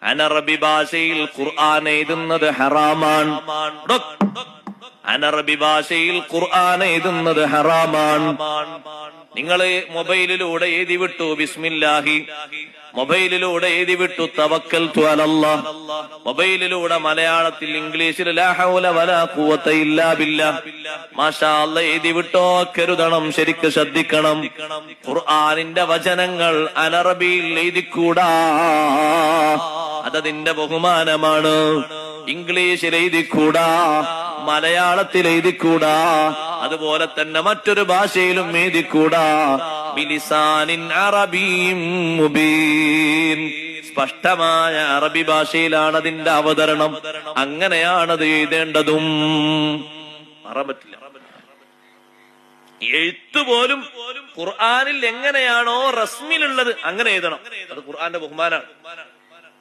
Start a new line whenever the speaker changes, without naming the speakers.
അനറബി ഭാഷയിൽ ഖുർആൻ എഴുതുന്നത് ഹറാമാണ്. അനറബി ഭാഷയിൽ ഖുർആൻ എഴുതുന്നത് ഹറാമാണ്. നിങ്ങള് മൊബൈലിലൂടെ എഴുതി വിട്ടു ബിസ്മില്ലാഹി, മൊബൈലിലൂടെ എഴുതി വിട്ടു തവക്കൽതു അലല്ലാഹ്, മൊബൈലിലൂടെ മലയാളത്തിൽ ഇംഗ്ലീഷിൽ ലാ ഹൗല വലാ ഖുവത ഇല്ലാ ബില്ലാഹ് മാഷാ അല്ലാഹ് എഴുതി വിട്ടോ. കരുതണം, ശരിക്ക് ശ്രദ്ധിക്കണം. ഖുർആനിന്റെ വചനങ്ങൾ അനറബിയിൽ എഴുതിക്കൂടാ, അതതിന്റെ ബഹുമാനമാണ്. ഇംഗ്ലീഷിൽ എഴുതിക്കൂടാ, മലയാളത്തിൽ എഴുതിക്കൂടാ, അതുപോലെ തന്നെ മറ്റൊരു ഭാഷയിലും എഴുതിക്കൂടാ. ബിലിസാനിൻ അറബിയും മുബീൻ, സ്പഷ്ടമായ അറബി ഭാഷയിലാണ് അതിന്റെ അവതരണം. അങ്ങനെയാണത് എഴുതേണ്ടതും. മാറാൻ പറ്റില്ല. എഴുത്തുപോലും ഖുർആനിൽ എങ്ങനെയാണോ റസ്മിലുള്ളത് അങ്ങനെ എഴുതണം. അത് ഖുർആന്റെ ബഹുമാനാണ്.